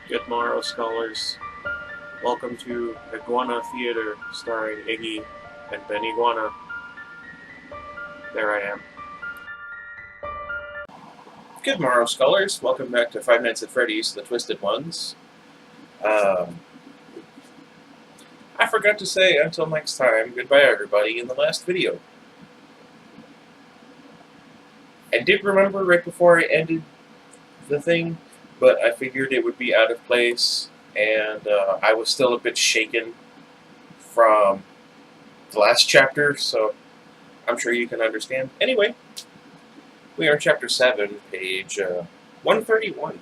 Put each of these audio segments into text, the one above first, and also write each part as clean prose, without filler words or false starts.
Good morrow, scholars. Welcome to Iguana Theater, starring Iggy and Ben Iguana. There I am. Good morrow, scholars. Welcome back to 5 Nights at Freddy's, The Twisted Ones. Um, I forgot to say, until next time, goodbye, everybody, in the last video. I did remember right before I ended the thing, but I figured it would be out of place, and I was still a bit shaken from the last chapter, so I'm sure you can understand. Anyway, we are in Chapter 7, page 131.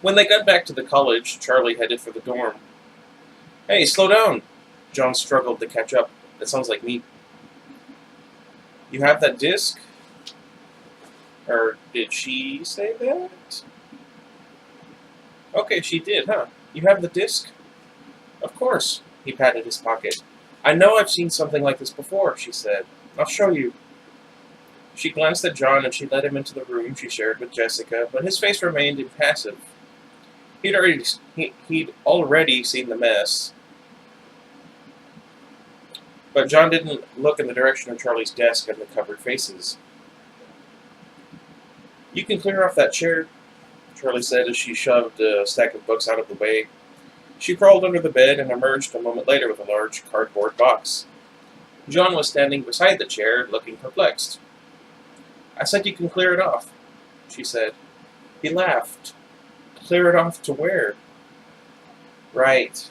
When they got back to the college, Charlie headed for the dorm. Hey, slow down! John struggled to catch up. That sounds like me. You have that disc? Or did she say that? Okay, she did, huh? You have the disc? Of course. He patted his pocket. I know I've seen something like this before, she said. I'll show you. She glanced at John and she led him into the room she shared with Jessica, but his face remained impassive. He'd already seen the mess, but John didn't look in the direction of Charlie's desk and the covered faces. You can clear off that chair, Charlie said as she shoved a stack of books out of the way. She crawled under the bed and emerged a moment later with a large cardboard box. John was standing beside the chair, looking perplexed. I said you can clear it off, she said. He laughed. Clear it off to where? Right.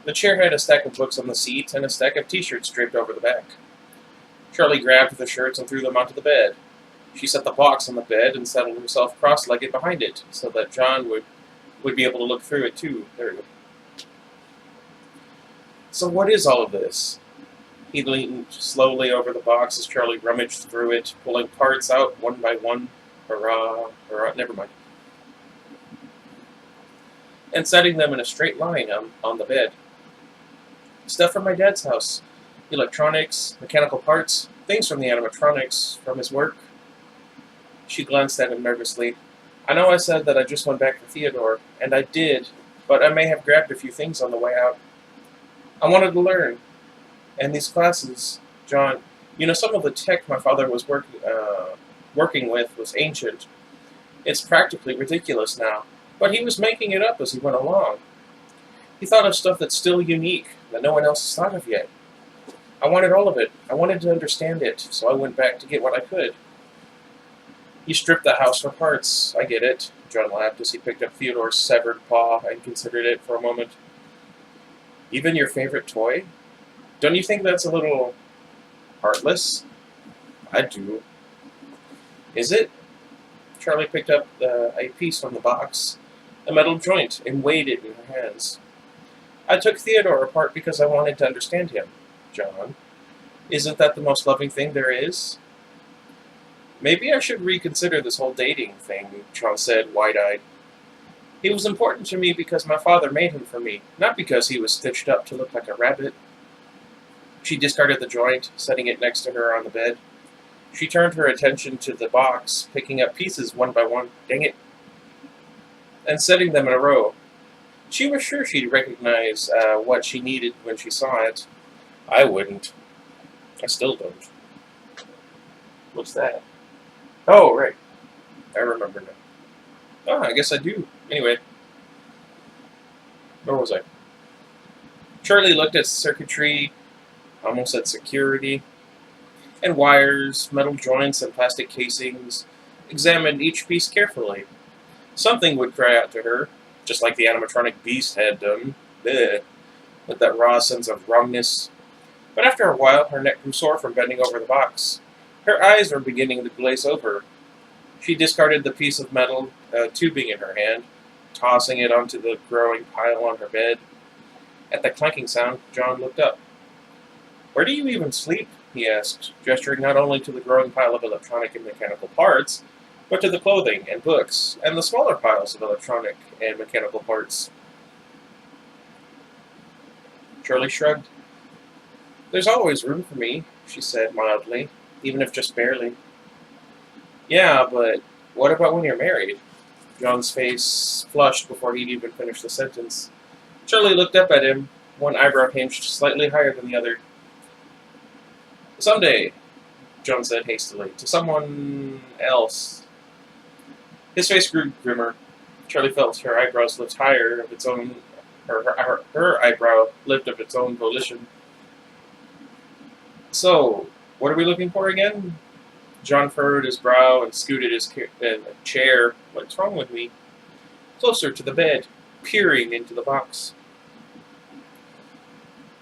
The chair had a stack of books on the seat and a stack of t-shirts draped over the back. Charlie grabbed the shirts and threw them onto the bed. She set the box on the bed and settled herself cross-legged behind it, so that John would be able to look through it too. There we go. So what is all of this? He leaned slowly over the box as Charlie rummaged through it, pulling parts out one by one. Hurrah, hurrah, never mind. And setting them in a straight line on the bed. Stuff from my dad's house. Electronics, mechanical parts, things from the animatronics, from his work. She glanced at him nervously. I know I said that I just went back for Theodore, and I did, but I may have grabbed a few things on the way out. I wanted to learn. And these classes, John, some of the tech my father was working with was ancient. It's practically ridiculous now, but he was making it up as he went along. He thought of stuff that's still unique, that no one else has thought of yet. I wanted all of it. I wanted to understand it, so I went back to get what I could. You stripped the house for parts. I get it, John laughed as he picked up Theodore's severed paw and considered it for a moment. Even your favorite toy? Don't you think that's a little heartless? I do. Is it? Charlie picked up a piece from the box, a metal joint, and weighed it in her hands. I took Theodore apart because I wanted to understand him, John. Isn't that the most loving thing there is? Maybe I should reconsider this whole dating thing, John said, wide-eyed. He was important to me because my father made him for me, not because he was stitched up to look like a rabbit. She discarded the joint, setting it next to her on the bed. She turned her attention to the box, picking up pieces one by one, dang it, and setting them in a row. She was sure she'd recognize what she needed when she saw it. I wouldn't. I still don't. What's that? Oh, right. I remember now. Oh, I guess I do. Anyway. Where was I? Charlie looked at circuitry, almost at security, and wires, metal joints, and plastic casings, examined each piece carefully. Something would cry out to her, just like the animatronic beast had done, bleh, with that raw sense of wrongness. But after a while, her neck grew sore from bending over the box. Her eyes were beginning to glaze over. She discarded the piece of metal tubing in her hand, tossing it onto the growing pile on her bed. At the clanking sound, John looked up. Where do you even sleep? He asked, gesturing not only to the growing pile of electronic and mechanical parts, but to the clothing and books, and the smaller piles of electronic and mechanical parts. Charlie shrugged. There's always room for me, she said mildly, even if just barely. Yeah, but What about when you're married? John's face flushed before he'd even finished the sentence. Charlie looked up at him, one eyebrow hinged slightly higher than the other. Someday, John said hastily, to someone else. His face grew grimmer. Charlie felt her eyebrows lift higher of its own, her eyebrow lift of its own volition. So, what are we looking for again? John furrowed his brow and scooted his chair. What's wrong with me? Closer to the bed, peering into the box.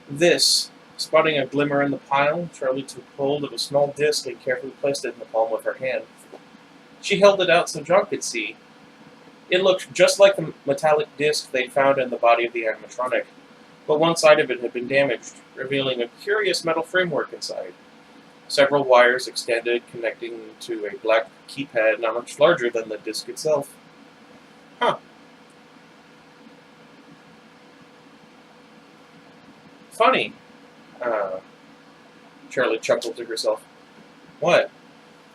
This, spotting a glimmer in the pile, Charlie took hold of a small disc and carefully placed it in the palm of her hand. She held it out so John could see. It looked just like the metallic disc they'd found in the body of the animatronic, but one side of it had been damaged, revealing a curious metal framework inside. Several wires extended, connecting to a black keypad not much larger than the disc itself. Huh. Funny. Charlie chuckled to herself. What?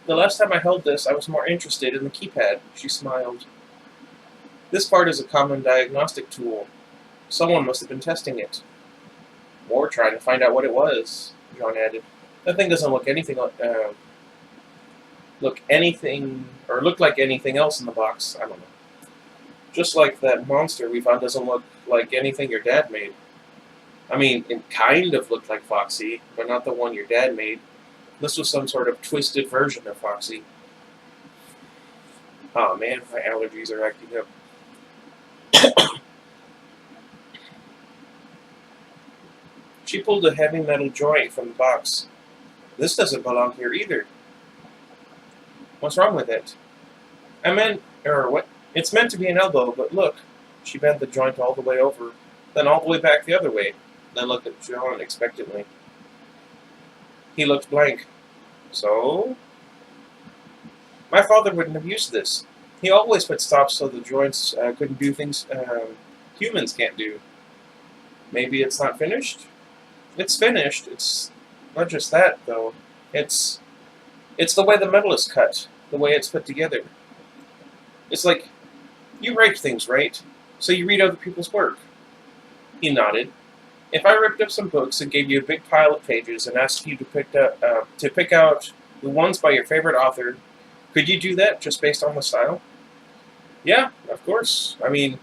The last time I held this, I was more interested in the keypad, she smiled. This part is a common diagnostic tool. Someone must have been testing it. Or trying to find out what it was, John added. That thing doesn't look look like anything else in the box. I don't know. Just like that monster we found doesn't look like anything your dad made. I mean, it kind of looked like Foxy, but not the one your dad made. This was some sort of twisted version of Foxy. Oh man, my allergies are acting up. She pulled a heavy metal joint from the box. This doesn't belong here either. What's wrong with it? What? It's meant to be an elbow, but look. She bent the joint all the way over, then all the way back the other way, then looked at John expectantly. He looked blank. So? My father wouldn't have used this. He always put stops so the joints couldn't do things humans can't do. Maybe it's not finished? It's finished. It's not just that, though. It's the way the metal is cut, the way it's put together. It's like, you write things, right? So you read other people's work. He nodded. If I ripped up some books and gave you a big pile of pages and asked you to pick out the ones by your favorite author, could you do that just based on the style? Yeah, of course. I mean,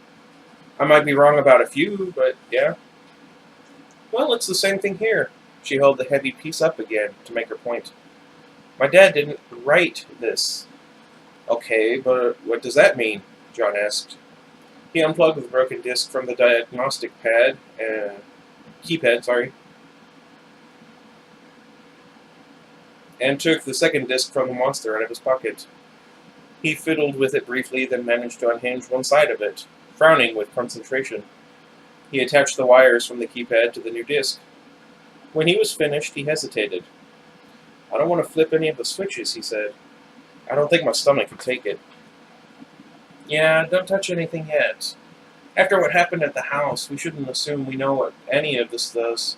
I might be wrong about a few, but yeah. Well, it's the same thing here. She held the heavy piece up again to make her point. My dad didn't write this. Okay, but what does that mean? John asked. He unplugged the broken disc from the diagnostic keypad, and took the second disc from the monster out of his pocket. He fiddled with it briefly, then managed to unhinge one side of it, frowning with concentration. He attached the wires from the keypad to the new disc. When he was finished, he hesitated. I don't want to flip any of the switches, he said. I don't think my stomach could take it. Yeah, don't touch anything yet. After what happened at the house, we shouldn't assume we know what any of this does.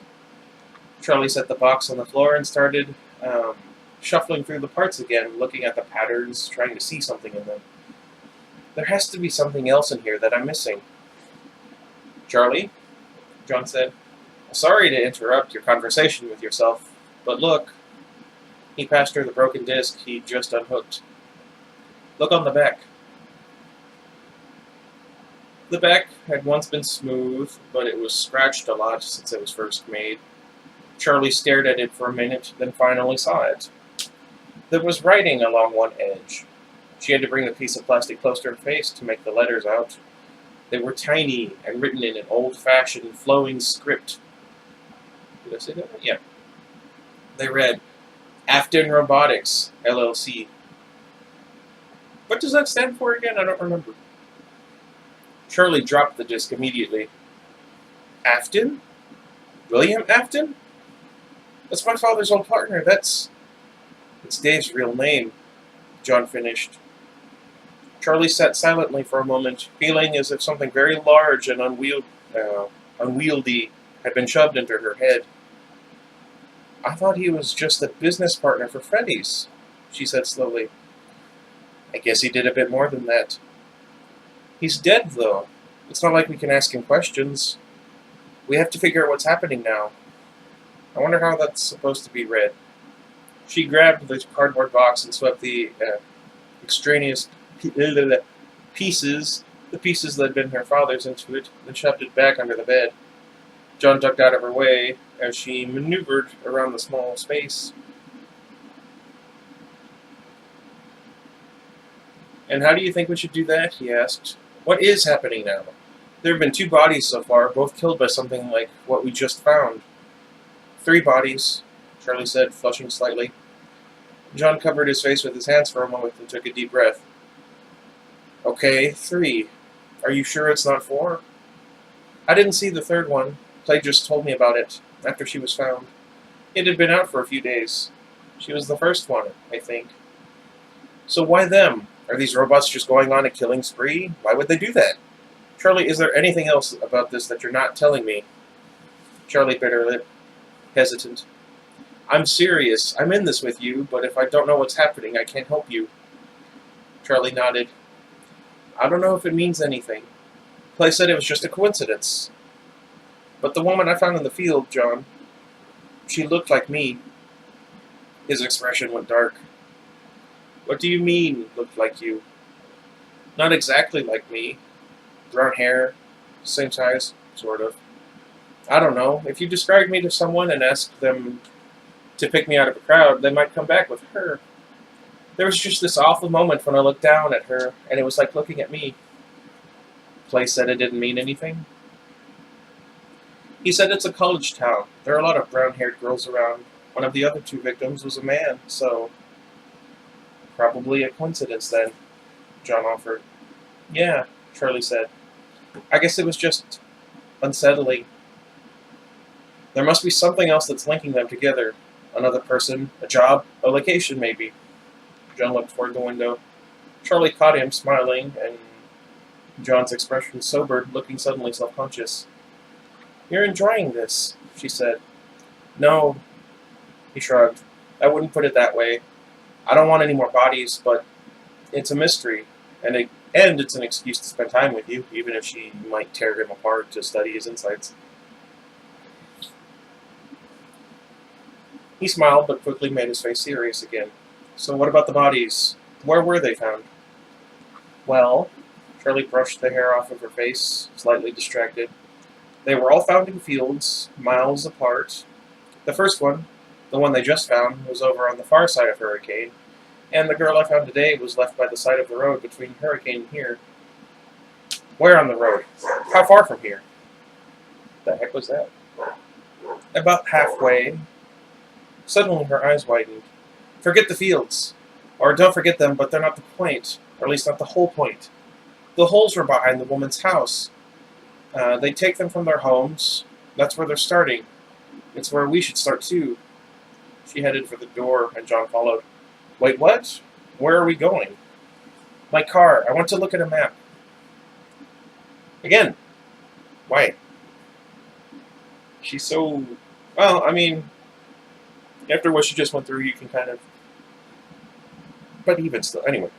Charlie set the box on the floor and started shuffling through the parts again, looking at the patterns, trying to see something in them. There has to be something else in here that I'm missing. Charlie, John said, sorry to interrupt your conversation with yourself, but look. He passed her the broken disc he'd just unhooked. Look on the back. The back had once been smooth, but it was scratched a lot since it was first made. Charlie stared at it for a minute, then finally saw it. There was writing along one edge. She had to bring the piece of plastic close to her face to make the letters out. They were tiny and written in an old-fashioned, flowing script. Did I say that right? Yeah. They read, Afton Robotics, LLC. What does that stand for again? I don't remember. Charlie dropped the disc immediately. Afton? William Afton? That's my father's old partner. It's Dave's real name, John finished. Charlie sat silently for a moment, feeling as if something very large and unwieldy had been shoved into her head. I thought he was just a business partner for Freddy's, she said slowly. I guess he did a bit more than that. He's dead, though. It's not like we can ask him questions. We have to figure out what's happening now. I wonder how that's supposed to be read. She grabbed the cardboard box and swept the extraneous pieces, the pieces that had been her father's, into it, then shoved it back under the bed. John ducked out of her way as she maneuvered around the small space. "And how do you think we should do that?" he asked. "What is happening now? There have been 2 bodies so far, both killed by something like what we just found." "3 bodies," Charlie said, flushing slightly. John covered his face with his hands for a moment and took a deep breath. "Okay, 3. Are you sure it's not 4? I didn't see the 3rd one. Clay just told me about it, after she was found. It had been out for a few days. She was the first one, I think." "So why them? Are these robots just going on a killing spree? Why would they do that? Charlie, is there anything else about this that you're not telling me?" Charlie bit her lip, hesitant. "I'm serious. I'm in this with you, but if I don't know what's happening, I can't help you." Charlie nodded. "I don't know if it means anything. Clay said it was just a coincidence. But the woman I found in the field, John, she looked like me." His expression went dark. "What do you mean, looked like you?" "Not exactly like me. Brown hair, same size, sort of. I don't know. If you described me to someone and asked them to pick me out of a crowd, they might come back with her. There was just this awful moment when I looked down at her, and it was like looking at me." Clay said it didn't mean anything. "He said it's a college town. There are a lot of brown-haired girls around. One of the other 2 victims was a man, so..." "Probably a coincidence, then," John offered. "Yeah," Charlie said. "I guess it was just unsettling. There must be something else that's linking them together. Another person, a job, a location, maybe." John looked toward the window. Charlie caught him, smiling, and John's expression sobered, looking suddenly self-conscious. "You're enjoying this," she said. "No," he shrugged. "I wouldn't put it that way. I don't want any more bodies, but it's a mystery, and it's an excuse to spend time with you, even if she might tear him apart to study his insights." He smiled, but quickly made his face serious again. "So what about the bodies? Where were they found?" "Well," Charlie brushed the hair off of her face, slightly distracted. "They were all found in fields, miles apart. The first one, the one they just found, was over on the far side of Hurricane, and the girl I found today was left by the side of the road between Hurricane and here." "Where on the road? How far from here?" "The heck was that?" "About halfway." Suddenly her eyes widened. "Forget the fields. Or don't forget them, but they're not the point. Or at least not the whole point. The holes were behind the woman's house. They take them from their homes. That's where they're starting. It's where we should start too." She headed for the door, and John followed. "Wait, what? Where are we going?" "My car. I want to look at a map." "Again? Why?" "She's so... Well, I mean, after what she just went through, you can kind of... But even still, anyway."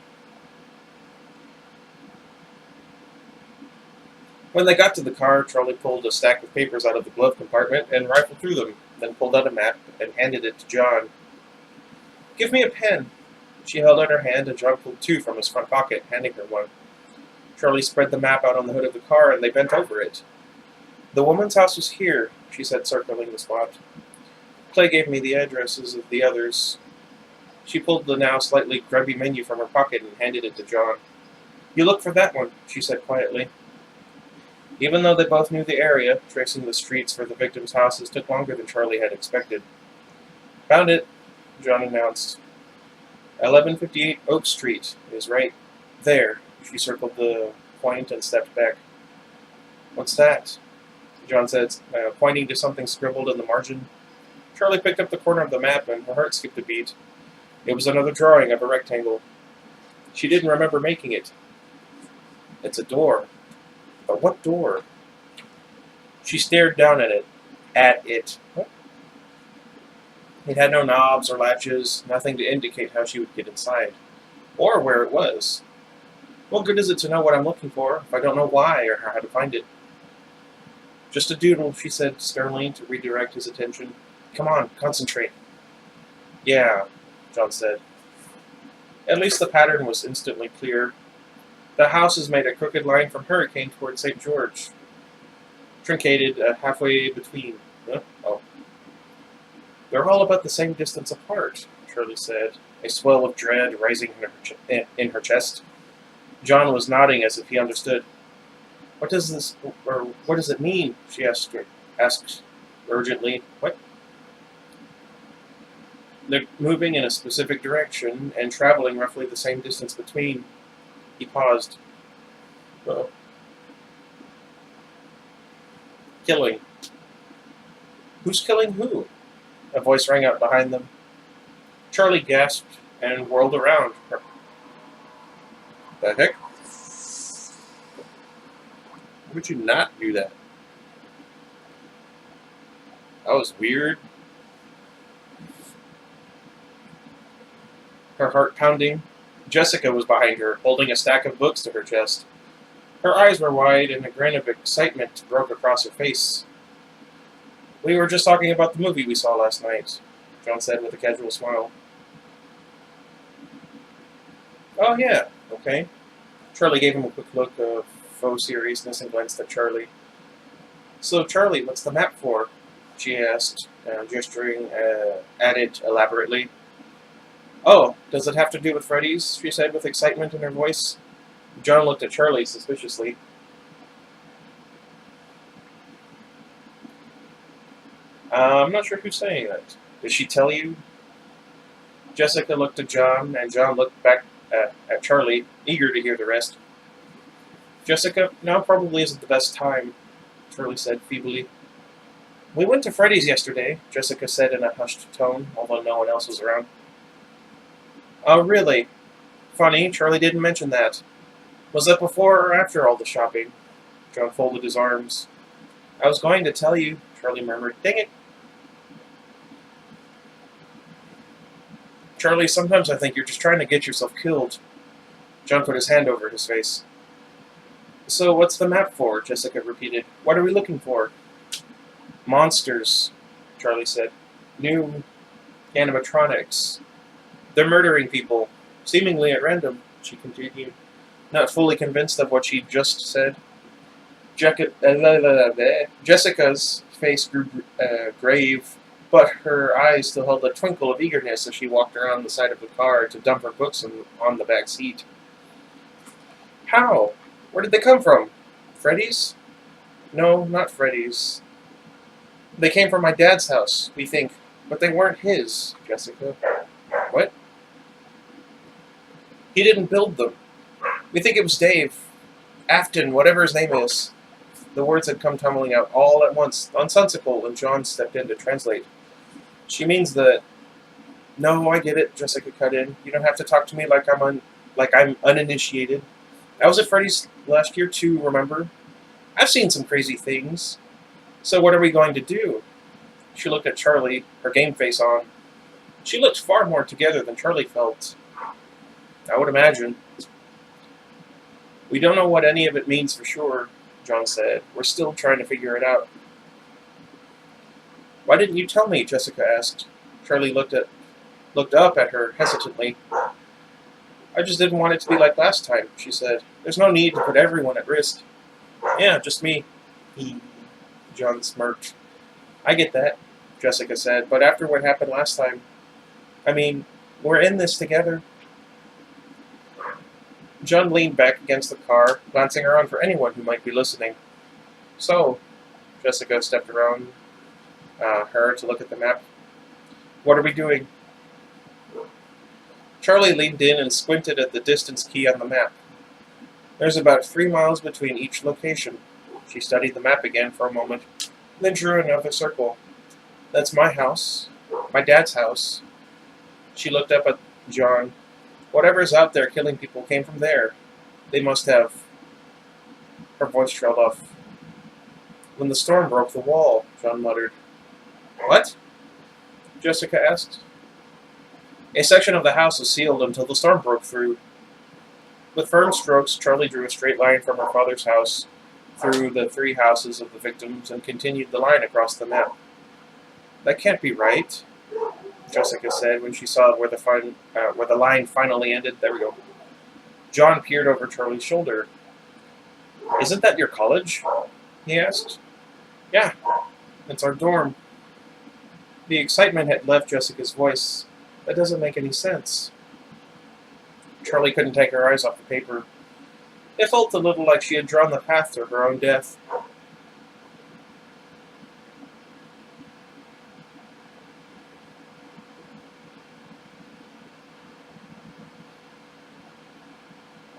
When they got to the car, Charlie pulled a stack of papers out of the glove compartment and rifled through them, then pulled out a map and handed it to John. "Give me a pen." She held out her hand, and John pulled 2 from his front pocket, handing her one. Charlie spread the map out on the hood of the car, and they bent over it. "The woman's house was here," she said, circling the spot. "Clay gave me the addresses of the others." She pulled the now slightly grubby menu from her pocket and handed it to John. "You look for that one," she said quietly. Even though they both knew the area, tracing the streets for the victims' houses took longer than Charlie had expected. "Found it," John announced. 1158 Oak Street is right there." She circled the point and stepped back. "What's that?" John said, pointing to something scribbled in the margin. Charlie picked up the corner of the map, and her heart skipped a beat. It was another drawing of a rectangle. She didn't remember making it. "It's a door. But what door?" She stared down at it. What? It had no knobs or latches, nothing to indicate how she would get inside. or where it was. What good is it to know what I'm looking for if I don't know why or how to find it? Just a doodle, she said sternly to redirect his attention. Come on, concentrate. Yeah, John said. At least the pattern was instantly clear. The houses made a crooked line from Hurricane toward St. George, truncated halfway between. Huh? Oh. They're all about the same distance apart, Shirley said, a swell of dread rising in her chest. John was nodding as if he understood. What does this, or what does it mean? She asked urgently. What? They're moving in a specific direction and traveling roughly the same distance between. He paused. Uh-oh. Killing. Who's killing who? A voice rang out behind them. Charlie gasped and whirled around. The heck? Why would you not do that? That was weird. Her heart pounding. Jessica was behind her, holding a stack of books to her chest. Her eyes were wide, and a grin of excitement broke across her face. We were just talking about the movie we saw last night, John said with a casual smile. Oh, yeah, okay. Charlie gave him a quick look of faux seriousness and glanced at Charlie. So, Charlie, what's the map for? She asked, gesturing at it elaborately. Oh, does it have to do with Freddy's? She said with excitement in her voice. John looked at Charlie suspiciously. I'm not sure who's saying that. Did she tell you? Jessica looked at John, and John looked back at Charlie, eager to hear the rest. Jessica, now probably isn't the best time, Charlie said feebly. We went to Freddy's yesterday, Jessica said in a hushed tone, although no one else was around. Oh, really? Funny, Charlie didn't mention that. Was that before or after all the shopping? John folded his arms. I was going to tell you, Charlie murmured. Dang it. Charlie, sometimes I think you're just trying to get yourself killed. John put his hand over his face. So what's the map for? Jessica repeated. What are we looking for? Monsters, Charlie said. New animatronics. They're murdering people, seemingly at random, she continued, not fully convinced of what she'd just said. Jessica's face grew grave, but her eyes still held a twinkle of eagerness as she walked around the side of the car to dump her books on the back seat. How? Where did they come from? Freddy's? No, not Freddy's. They came from my dad's house, we think, but they weren't his, Jessica. What? He didn't build them. We think it was Dave. Afton, whatever his name is. The words had come tumbling out all at once, nonsensical, and John stepped in to translate. She means that... No, I get it, Jessica cut in. You don't have to talk to me like I'm uninitiated. I was at Freddy's last year too, remember? I've seen some crazy things. So what are we going to do? She looked at Charlie, her game face on. She looked far more together than Charlie felt. I would imagine. We don't know what any of it means for sure, John said. We're still trying to figure it out. Why didn't you tell me? Jessica asked. Charlie looked up at her hesitantly. I just didn't want it to be like last time, she said. There's no need to put everyone at risk. Yeah, just me. John smirked. I get that, Jessica said, but after what happened last time, I mean, we're in this together. John leaned back against the car, glancing around for anyone who might be listening. So, Jessica stepped around her to look at the map. What are we doing? Charlie leaned in and squinted at the distance key on the map. There's about 3 miles between each location. She studied the map again for a moment, then drew another circle. That's my house. My dad's house. She looked up at John. Whatever's out there killing people came from there. They must have... Her voice trailed off. When the storm broke the wall, John muttered. What? Jessica asked. A section of the house was sealed until the storm broke through. With firm strokes, Charlie drew a straight line from her father's house through the 3 houses of the victims and continued the line across the map. "That can't be right," Jessica said when she saw where the line finally ended. There we go. John peered over Charlie's shoulder. "Isn't that your college?" he asked. "Yeah, it's our dorm." The excitement had left Jessica's voice. "That doesn't make any sense." Charlie couldn't take her eyes off the paper. It felt a little like she had drawn the path to her own death.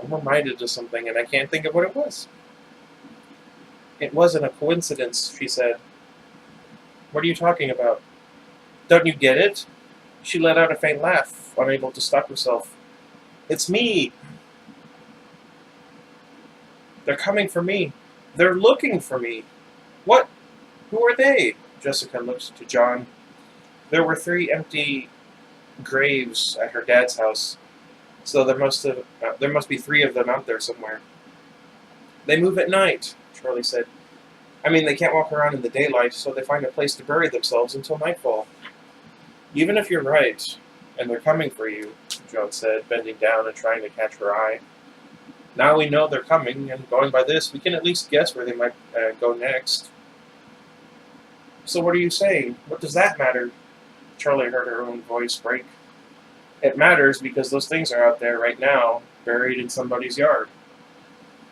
I'm reminded of something, and I can't think of what it was. "It wasn't a coincidence," she said. "What are you talking about?" "Don't you get it?" She let out a faint laugh, unable to stop herself. "It's me! They're coming for me. They're looking for me. What? Who are they?" Jessica looked to John. There were 3 empty graves at her dad's house, so there must be 3 of them out there somewhere. "They move at night," Charlie said. "I mean, they can't walk around in the daylight, so they find a place to bury themselves until nightfall." "Even if you're right, and they're coming for you," John said, bending down and trying to catch her eye. "Now we know they're coming, and going by this, we can at least guess where they might go next." "So what are you saying? What does that matter?" Charlie heard her own voice break. "It matters because those things are out there right now, buried in somebody's yard.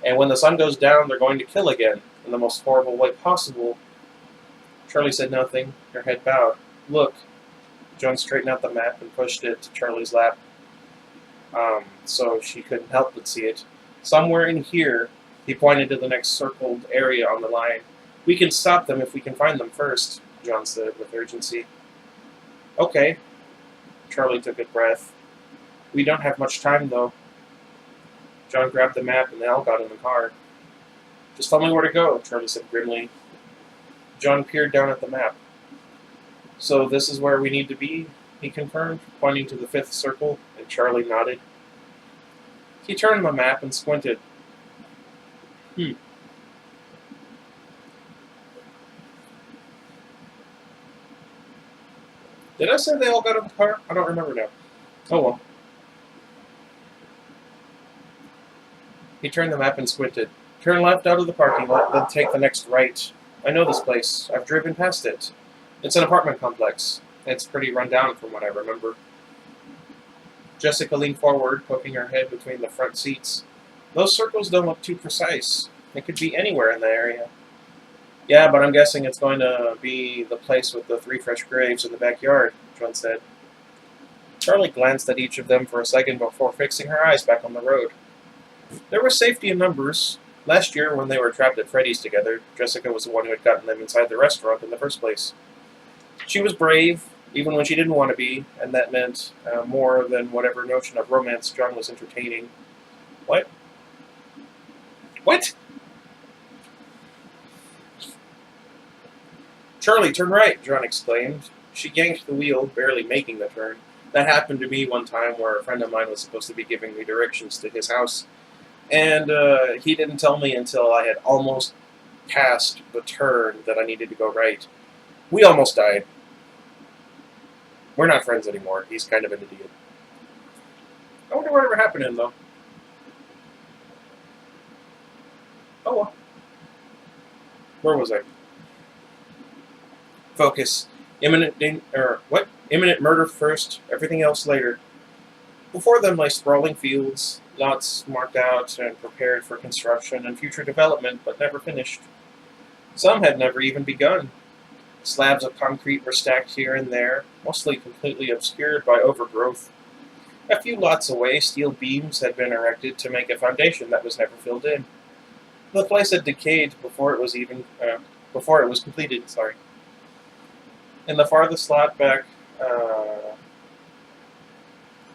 And when the sun goes down, they're going to kill again, in the most horrible way possible." Charlie said nothing, her head bowed. "Look." John straightened out the map and pushed it to Charlie's lap, so she couldn't help but see it. "Somewhere in here," he pointed to the next circled area on the line. "We can stop them if we can find them first," John said with urgency. "Okay." Charlie took a breath. "We don't have much time, though." John grabbed the map and they all got in the car. "Just tell me where to go," Charlie said grimly. John peered down at the map. "So this is where we need to be," he confirmed, pointing to the 5th circle, and Charlie nodded. He turned the map and squinted. Did I say they all got in the car? I don't remember now. Oh well. He turned the map and squinted. "Turn left out of the parking lot, then take the next right. I know this place. I've driven past it. It's an apartment complex. It's pretty run down from what I remember." Jessica leaned forward, poking her head between the front seats. "Those circles don't look too precise. It could be anywhere in the area." "Yeah, but I'm guessing it's going to be the place with the 3 fresh graves in the backyard," John said. Charlie glanced at each of them for a second before fixing her eyes back on the road. There was safety in numbers. Last year, when they were trapped at Freddy's together, Jessica was the one who had gotten them inside the restaurant in the first place. She was brave, even when she didn't want to be, and that meant more than whatever notion of romance John was entertaining. What? What? "Charlie, turn right," John exclaimed. She yanked the wheel, barely making the turn. That happened to me one time where a friend of mine was supposed to be giving me directions to his house, and he didn't tell me until I had almost passed the turn that I needed to go right. We almost died. We're not friends anymore. He's kind of an idiot. I wonder whatever happened to him, though. Oh well. Where was I? Focus. Imminent murder first, everything else later. Before them lay sprawling fields, lots marked out and prepared for construction and future development, but never finished. Some had never even begun. Slabs of concrete were stacked here and there, mostly completely obscured by overgrowth. A few lots away, steel beams had been erected to make a foundation that was never filled in. The place had decayed before it was completed. In the farthest lot back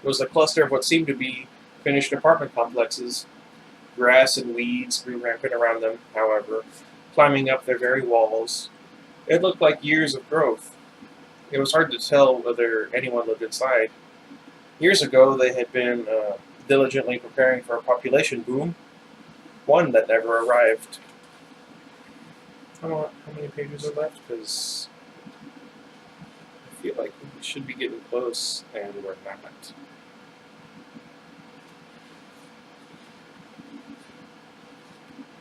was a cluster of what seemed to be finished apartment complexes. Grass and weeds grew rampant around them, however, climbing up their very walls. It looked like years of growth. It was hard to tell whether anyone lived inside. Years ago, they had been diligently preparing for a population boom, one that never arrived. I don't know how many pages are left, because I feel like we should be getting close, and we're not.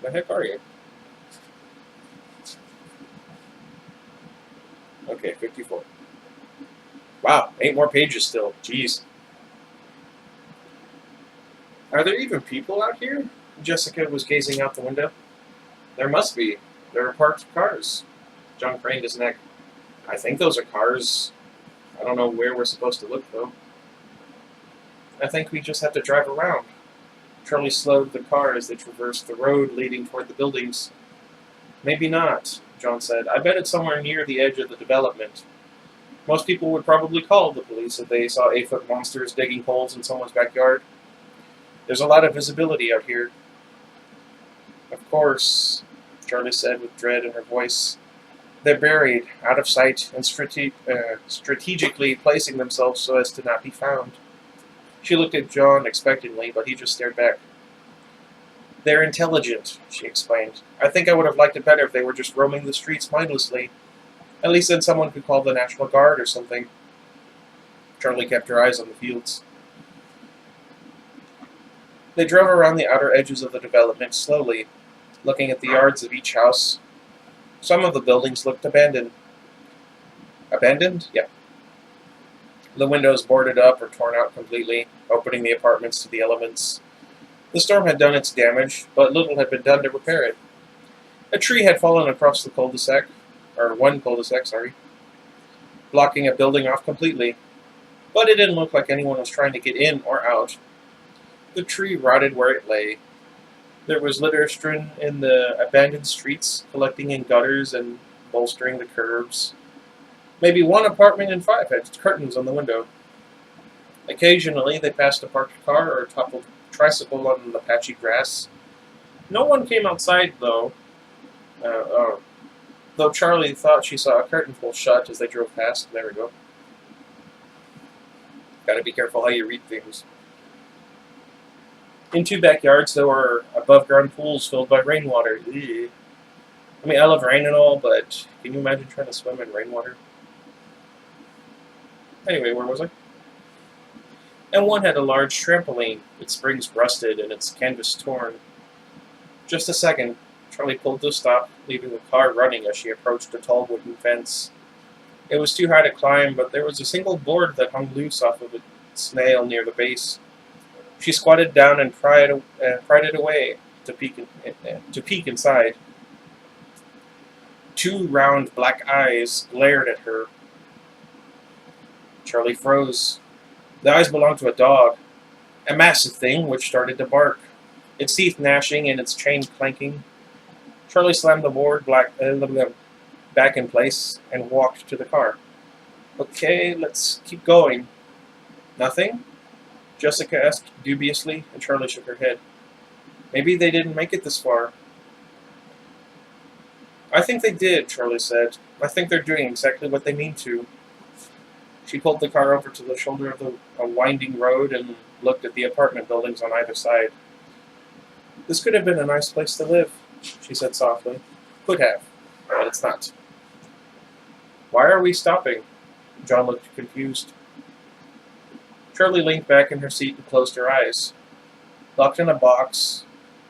The heck are you? Okay, 54. Wow, 8 more pages still. Jeez. Are there even people out here? Jessica was gazing out the window. There must be. There are parked cars. John craned his neck. I think those are cars. I don't know where we're supposed to look, though. I think we just have to drive around. Charlie slowed the car as they traversed the road leading toward the buildings. Maybe not, John said. I bet it's somewhere near the edge of the development. Most people would probably call the police if they saw 8-foot monsters digging holes in someone's backyard. There's a lot of visibility out here. Of course, Charlie said with dread in her voice. They're buried, out of sight, and strategically placing themselves so as to not be found. She looked at John expectantly, but he just stared back. They're intelligent, she explained. I think I would have liked it better if they were just roaming the streets mindlessly. At least then someone could call the National Guard or something. Charlie kept her eyes on the fields. They drove around the outer edges of the development slowly, looking at the yards of each house. Some of the buildings looked abandoned. Abandoned? Yeah. The windows boarded up or torn out completely, opening the apartments to the elements. The storm had done its damage, but little had been done to repair it. A tree had fallen across the cul-de-sac, blocking a building off completely, but it didn't look like anyone was trying to get in or out. The tree rotted where it lay. There was litter strewn in the abandoned streets, collecting in gutters and bolstering the curbs. Maybe one apartment in 5 had curtains on the window. Occasionally, they passed a parked car or a toppled tricycle on the patchy grass. No one came outside, though. Though Charlie thought she saw a curtain pull shut as they drove past. There we go. Gotta be careful how you read things. In 2 backyards, there were above-ground pools filled by rainwater. Ew. I mean, I love rain and all, but can you imagine trying to swim in rainwater? Anyway, where was I? And one had a large trampoline, its springs rusted and its canvas torn. Just a second, Charlie pulled to a stop, leaving the car running as she approached a tall wooden fence. It was too high to climb, but there was a single board that hung loose off of its nail near the base. She squatted down and pried it away to peek inside. 2 round black eyes glared at her. Charlie froze. The eyes belonged to a dog, a massive thing which started to bark, its teeth gnashing and its chain clanking. Charlie slammed the board back in place and walked to the car. Okay, let's keep going. Nothing? Jessica asked dubiously, and Charlie shook her head. Maybe they didn't make it this far. I think they did, Charlie said. I think they're doing exactly what they mean to. She pulled the car over to the shoulder of a winding road and looked at the apartment buildings on either side. This could have been a nice place to live, she said softly. Could have, but it's not. Why are we stopping? John looked confused. Charlie leaned back in her seat and closed her eyes. Locked in a box,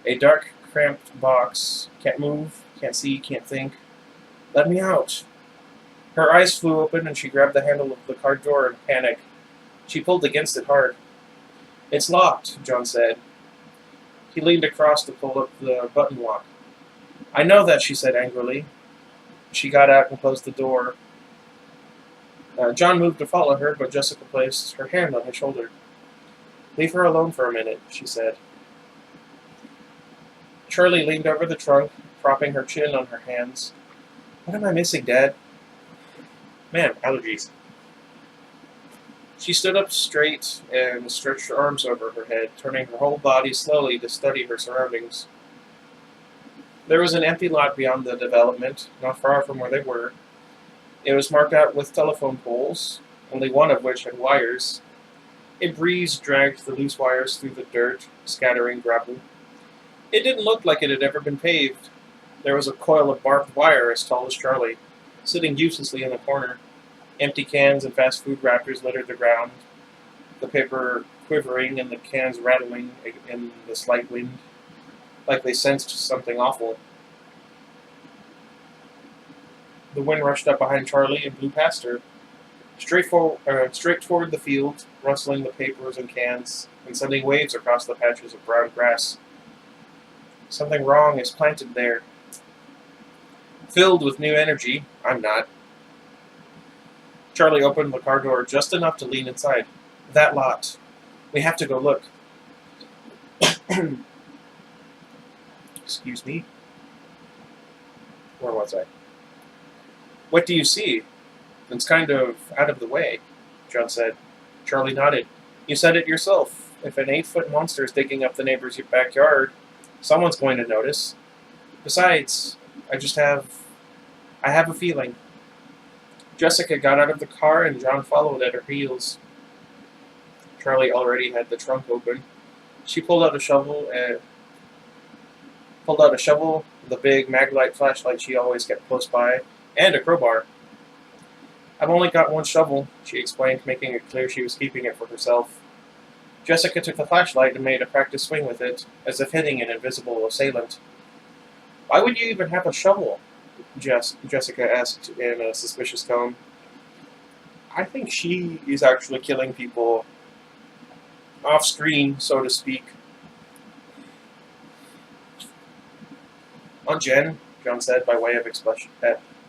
a dark, cramped box. Can't move, can't see, can't think. Let me out. Her eyes flew open and she grabbed the handle of the car door in panic. She pulled against it hard. It's locked, John said. He leaned across to pull up the button lock. I know that, she said angrily. She got out and closed the door. John moved to follow her, but Jessica placed her hand on his shoulder. Leave her alone for a minute, she said. Charlie leaned over the trunk, propping her chin on her hands. What am I missing, Dad? Man, allergies. She stood up straight and stretched her arms over her head, turning her whole body slowly to study her surroundings. There was an empty lot beyond the development, not far from where they were. It was marked out with telephone poles, only one of which had wires. A breeze dragged the loose wires through the dirt, scattering gravel. It didn't look like it had ever been paved. There was a coil of barbed wire as tall as Charlie, sitting uselessly in the corner. Empty cans and fast food wrappers littered the ground, the paper quivering and the cans rattling in the slight wind, like they sensed something awful. The wind rushed up behind Charlie and blew past her, straight toward the field, rustling the papers and cans, and sending waves across the patches of brown grass. Something wrong is planted there. Filled with new energy, I'm not. Charlie opened the car door just enough to lean inside. That lot. We have to go look. Excuse me. Where was I? What do you see? It's kind of out of the way, John said. Charlie nodded. You said it yourself. If an 8-foot monster is digging up the neighbor's backyard, someone's going to notice. Besides, I have a feeling. Jessica got out of the car and John followed at her heels. Charlie already had the trunk open. She pulled out a shovel, the big MacLeod flashlight she always kept close by, and a crowbar. I've only got one shovel, she explained, making it clear she was keeping it for herself. Jessica took the flashlight and made a practice swing with it, as if hitting an invisible assailant. Why would you even have a shovel? Jessica asked in a suspicious tone. I think she is actually killing people off screen, so to speak. Aunt Jen, John said by way of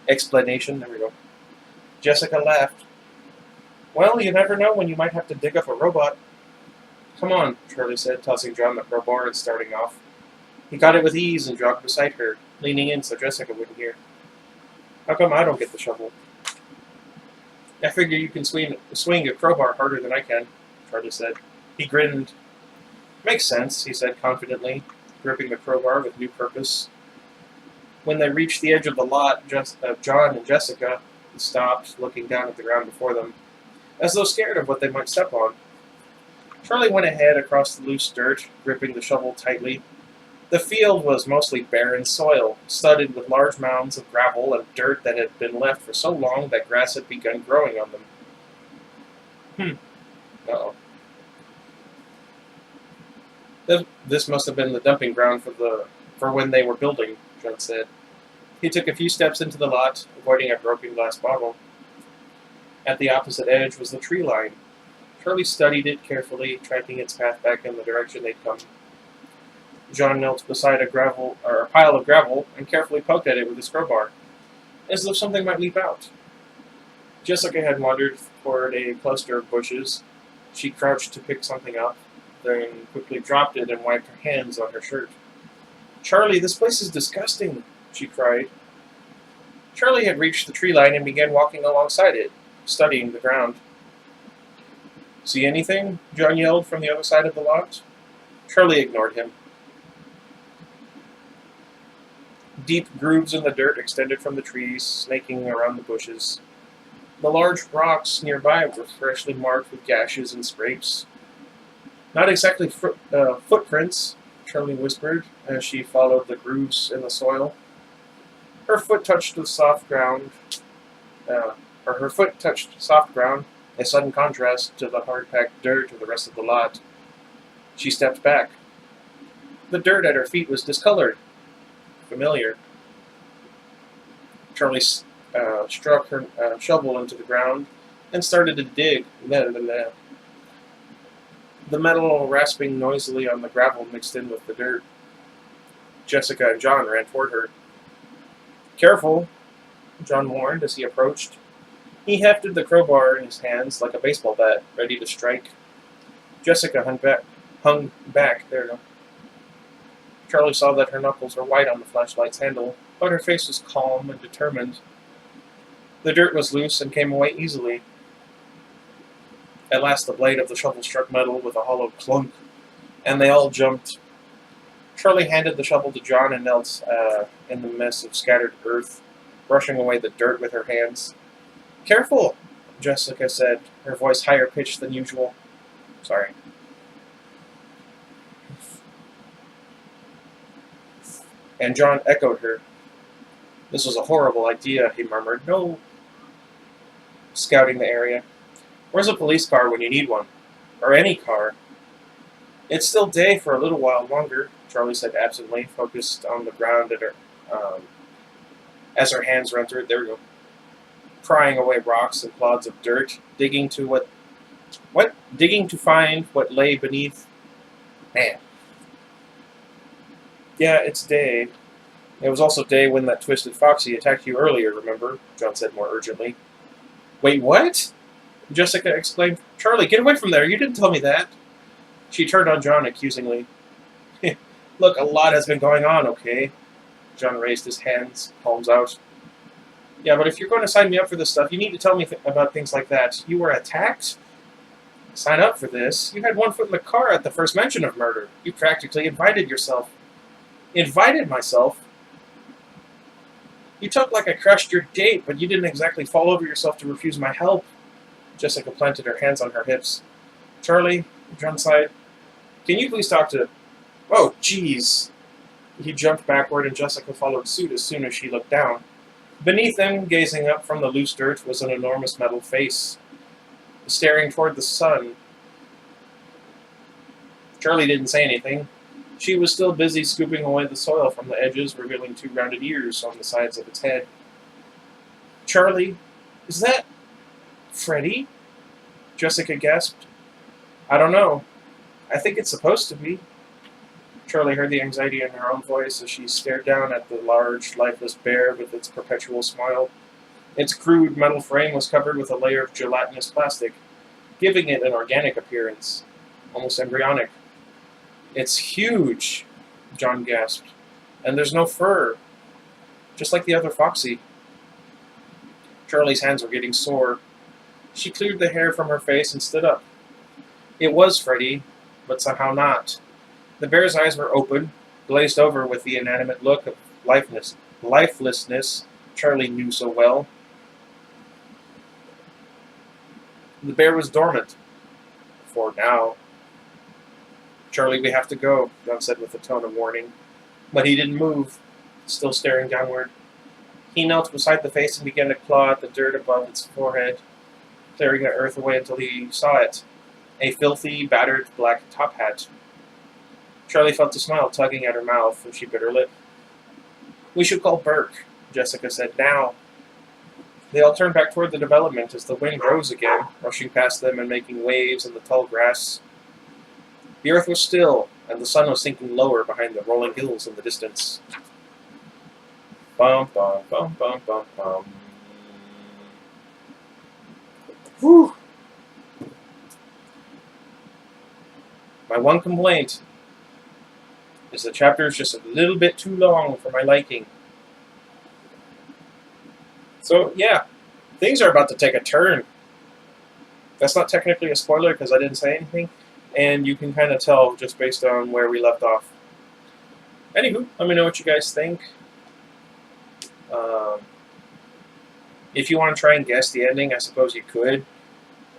explanation. There we go. Jessica laughed. Well, you never know when you might have to dig up a robot. Come on, Charlie said, tossing John the crowbar and starting off. He got it with ease and jogged beside her, leaning in so Jessica wouldn't hear. How come I don't get the shovel? I figure you can swing a crowbar harder than I can, Charlie said. He grinned. Makes sense, he said confidently, gripping the crowbar with new purpose. When they reached the edge of the lot, John and Jessica stopped, looking down at the ground before them, as though scared of what they might step on. Charlie went ahead across the loose dirt, gripping the shovel tightly. The field was mostly barren soil, studded with large mounds of gravel and dirt that had been left for so long that grass had begun growing on them. Uh-oh. This must have been the dumping ground for when they were building, John said. He took a few steps into the lot, avoiding a broken glass bottle. At the opposite edge was the tree line. Charlie studied it carefully, tracking its path back in the direction they'd come. John knelt beside a pile of gravel and carefully poked at it with his crowbar, as though something might leap out. Jessica had wandered toward a cluster of bushes. She crouched to pick something up, then quickly dropped it and wiped her hands on her shirt. Charlie, this place is disgusting, she cried. Charlie had reached the tree line and began walking alongside it, studying the ground. See anything? John yelled from the other side of the lot. Charlie ignored him. Deep grooves in the dirt extended from the trees, snaking around the bushes. The large rocks nearby were freshly marked with gashes and scrapes. Not exactly footprints, Charlie whispered as she followed the grooves in the soil. Her foot touched the soft ground, a sudden contrast to the hard-packed dirt of the rest of the lot. She stepped back. The dirt at her feet was discolored. Familiar. Charlie struck her shovel into the ground and started to dig. The metal rasping noisily on the gravel mixed in with the dirt. Jessica and John ran toward her. Careful, John warned as he approached. He hefted the crowbar in his hands like a baseball bat, ready to strike. Jessica hung back. There we go. Charlie saw that her knuckles were white on the flashlight's handle, but her face was calm and determined. The dirt was loose and came away easily. At last the blade of the shovel struck metal with a hollow clunk, and they all jumped. Charlie handed the shovel to John and knelt in the mess of scattered earth, brushing away the dirt with her hands. Careful, Jessica said, her voice higher pitched than usual. Sorry. And John echoed her. This was a horrible idea, he murmured. No scouting the area. Where's a police car when you need one? Or any car? It's still day for a little while longer, Charlie said absently, focused on the ground at her, as her hands ran through it. There we go. Prying away rocks and clods of dirt, digging to digging to find what lay beneath. Man. Yeah, it's day. It was also day when that twisted foxy attacked you earlier, remember? John said more urgently. Wait, what? Jessica exclaimed. Charlie, get away from there. You didn't tell me that. She turned on John accusingly. Look, a lot has been going on, okay? John raised his hands, palms out. Yeah, but if you're going to sign me up for this stuff, you need to tell me about things like that. You were attacked? Sign up for this? You had one foot in the car at the first mention of murder. You practically invited yourself. Invited myself? You talk like I crushed your date, but you didn't exactly fall over yourself to refuse my help. Jessica planted her hands on her hips. Charlie, John sighed. Can you please talk to... Oh, jeez. He jumped backward and Jessica followed suit as soon as she looked down. Beneath them, gazing up from the loose dirt, was an enormous metal face, staring toward the sun. Charlie didn't say anything. She was still busy scooping away the soil from the edges, revealing two rounded ears on the sides of its head. Charlie, is that Freddy? Jessica gasped. I don't know. I think it's supposed to be. Charlie heard the anxiety in her own voice as she stared down at the large, lifeless bear with its perpetual smile. Its crude metal frame was covered with a layer of gelatinous plastic, giving it an organic appearance, almost embryonic. It's huge, John gasped. And there's no fur, just like the other foxy. Charlie's hands were getting sore. She cleared the hair from her face and stood up. It was Freddy, but somehow not. The bear's eyes were open, glazed over with the inanimate look of lifelessness Charlie knew so well. The bear was dormant. For now. Charlie, we have to go, John said with a tone of warning. But he didn't move, still staring downward. He knelt beside the face and began to claw at the dirt above its forehead, clearing the earth away until he saw it. A filthy, battered black top hat. Charlie felt a smile tugging at her mouth as she bit her lip. We should call Burke, Jessica said. Now. They all turned back toward the development as the wind rose again, rushing past them and making waves in the tall grass. The earth was still, and the sun was sinking lower behind the rolling hills in the distance. Bum, bum, bum, bum, bum, bum. Whew. My one complaint is the chapter is just a little bit too long for my liking. So, yeah, things are about to take a turn. That's not technically a spoiler because I didn't say anything, and you can kind of tell just based on where we left off. Anywho, let me know what you guys think. If you want to try and guess the ending, I suppose you could.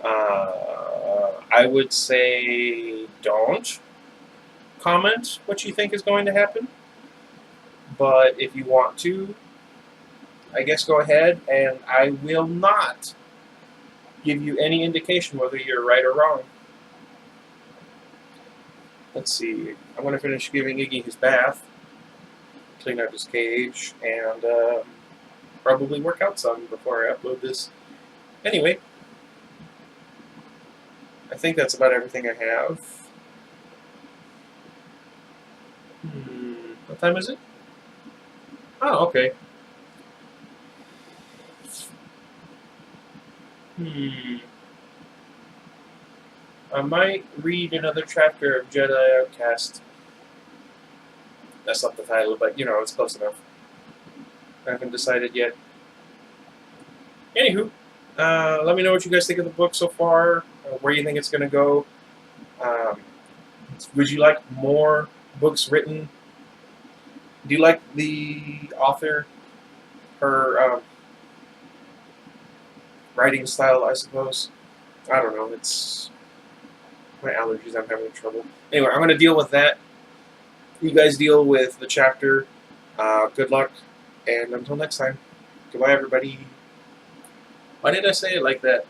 I would say don't comment what you think is going to happen. But if you want to, I guess go ahead, and I will not give you any indication whether you're right or wrong. Let's see. I'm going to finish giving Iggy his bath, clean out his cage, and probably work out some before I upload this. Anyway, I think that's about everything I have. What time is it? Oh, okay. I might read another chapter of Jedi Outcast. That's not the title, but it's close enough. I haven't decided yet. Anywho, let me know what you guys think of the book so far, where you think it's going to go. Would you like more books written? Do you like the author? Her writing style, I suppose. I don't know. It's my allergies. I'm having trouble. Anyway, I'm going to deal with that. You guys deal with the chapter. Good luck, and until next time, goodbye, everybody. Why did I say it like that?